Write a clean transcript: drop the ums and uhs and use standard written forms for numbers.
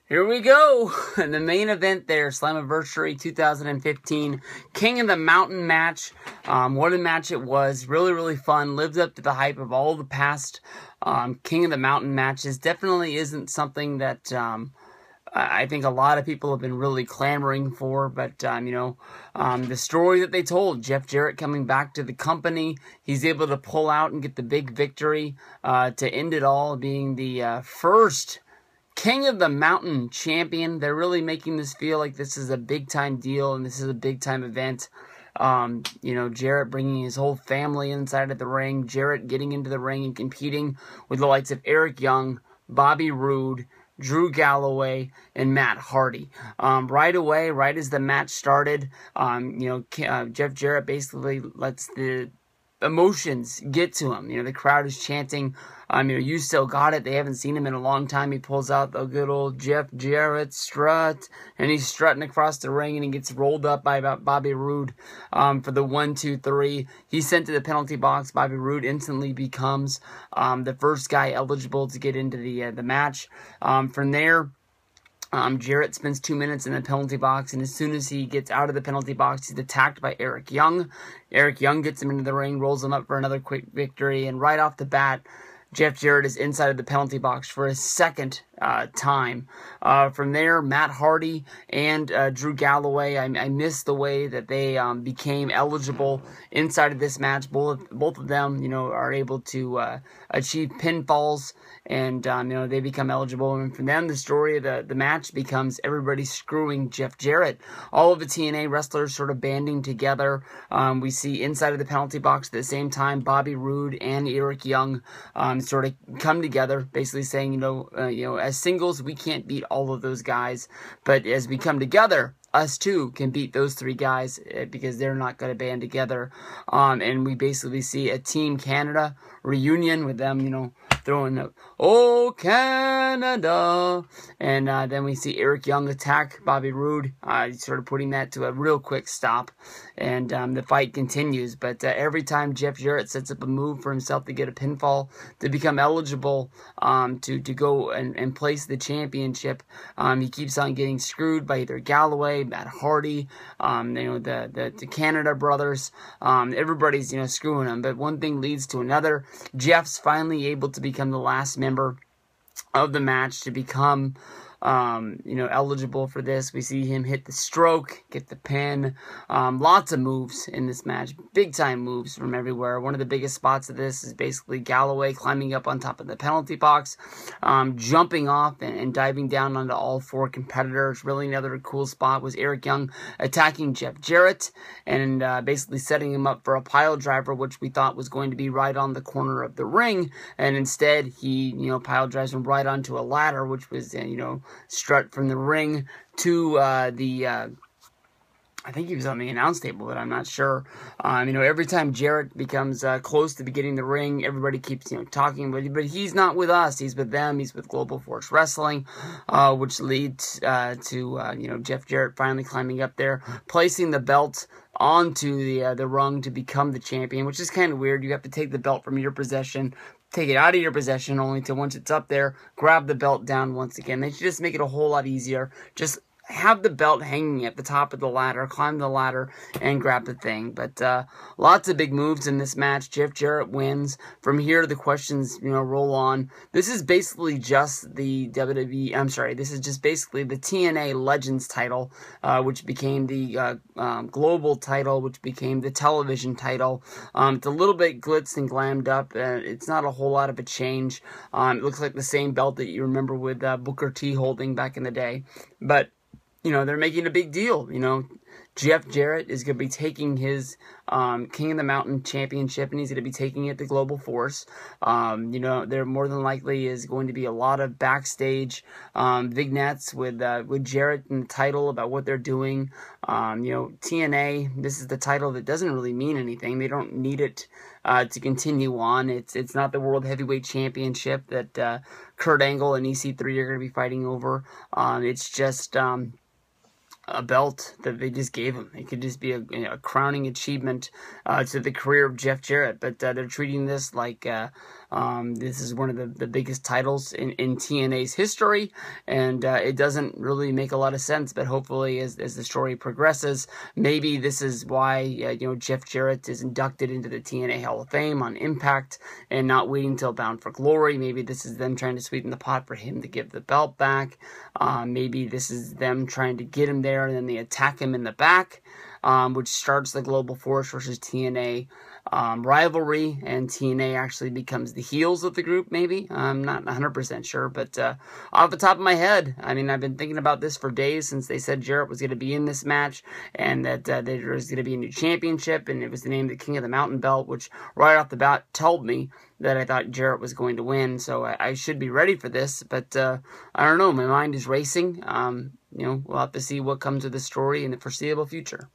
Here we go. The main event there, Slammiversary 2015, King of the Mountain match. What a match it was. Really, really fun. Lived up to the hype of all the past King of the Mountain matches. Definitely isn't something that I think a lot of people have been really clamoring for, but, the story that they told, Jeff Jarrett coming back to the company, he's able to pull out and get the big victory to end it all, being the first King of the Mountain champion. They're really making this feel like this is a big-time deal, and this is a big-time event. Jarrett bringing his whole family inside of the ring, Jarrett getting into the ring and competing with the likes of Eric Young, Bobby Roode, Drew Galloway, and Matt Hardy. Right away, right as the match started, Jeff Jarrett basically lets the emotions get to him. The crowd is chanting, you still got it. They haven't seen him in a long time. He pulls out the good old Jeff Jarrett strut, and he's strutting across the ring, and he gets rolled up by Bobby Roode for the 1, 2, 3. He's sent to the penalty box. Bobby Roode instantly becomes the first guy eligible to get into the match. From there, Jarrett spends 2 minutes in the penalty box, and as soon as he gets out of the penalty box, he's attacked by Eric Young. Eric Young gets him into the ring, rolls him up for another quick victory, and right off the bat, Jeff Jarrett is inside of the penalty box for a second time. From there, Matt Hardy and Drew Galloway, I missed the way that they became eligible inside of this match. Both of them, are able to achieve pinfalls, and they become eligible. And from them, the story of the match becomes everybody screwing Jeff Jarrett. All of the TNA wrestlers sort of banding together. We see inside of the penalty box at the same time, Bobby Roode and Eric Young sort of come together, basically saying, as singles, we can't beat all of those guys, but as we come together, us too can beat those three guys because they're not going to band together. And we basically see a Team Canada reunion with them, throwing the "Oh Canada," and then we see Eric Young attack Bobby Roode, sort of putting that to a real quick stop, and the fight continues. But every time Jeff Jarrett sets up a move for himself to get a pinfall to become eligible to go and place the championship, he keeps on getting screwed by either Galloway, Matt Hardy, the Canada brothers. Everybody's screwing him, but one thing leads to another. Jeff's finally able to become the last member of the match to become eligible for this. We see him hit the stroke, get the pin. Lots of moves in this match. Big time moves from everywhere. One of the biggest spots of this is basically Galloway climbing up on top of the penalty box, jumping off and diving down onto all four competitors. Really another cool spot was Eric Young attacking Jeff Jarrett and basically setting him up for a pile driver, which we thought was going to be right on the corner of the ring. And instead, he, pile drives him right onto a ladder, which was, strut from the ring to I think he was on the announce table, but I'm not sure. Every time Jarrett becomes close to getting the ring, everybody keeps, talking, but he's not with us. He's with them. He's with Global Force Wrestling, which leads to, Jeff Jarrett finally climbing up there, placing the belt onto the rung to become the champion, which is kind of weird. You have to take the belt from your possession, take it out of your possession, only to once it's up there, grab the belt down once again. They should just make it a whole lot easier. Just have the belt hanging at the top of the ladder, climb the ladder, and grab the thing. But lots of big moves in this match. Jeff Jarrett wins. From here, the questions, roll on. This is basically just the this is just basically the TNA Legends title, which became the global title, which became the television title. It's a little bit glitz and glammed up. It's not a whole lot of a change. It looks like the same belt that you remember with Booker T holding back in the day. But they're making a big deal. Jeff Jarrett is going to be taking his King of the Mountain championship, and he's going to be taking it to Global Force. There more than likely is going to be a lot of backstage vignettes with Jarrett and the title about what they're doing. TNA, this is the title that doesn't really mean anything. They don't need it to continue on. It's not the World Heavyweight Championship that Kurt Angle and EC3 are going to be fighting over. It's just a belt that they just gave him. It could just be a crowning achievement to the career of Jeff Jarrett, but they're treating this like This is one of the biggest titles in TNA's history, and it doesn't really make a lot of sense, but hopefully as the story progresses, maybe this is why Jeff Jarrett is inducted into the TNA Hall of Fame on Impact and not waiting till Bound for Glory. Maybe this is them trying to sweeten the pot for him to give the belt back. Maybe this is them trying to get him there and then they attack him in the back, which starts the Global Force versus TNA rivalry, and TNA actually becomes the heels of the group, maybe. I'm not 100% sure, but off the top of my head, I mean, I've been thinking about this for days since they said Jarrett was going to be in this match, and that there was going to be a new championship, and it was the name of the King of the Mountain Belt, which right off the bat told me that I thought Jarrett was going to win, so I should be ready for this, but I don't know, my mind is racing. We'll have to see what comes of the story in the foreseeable future.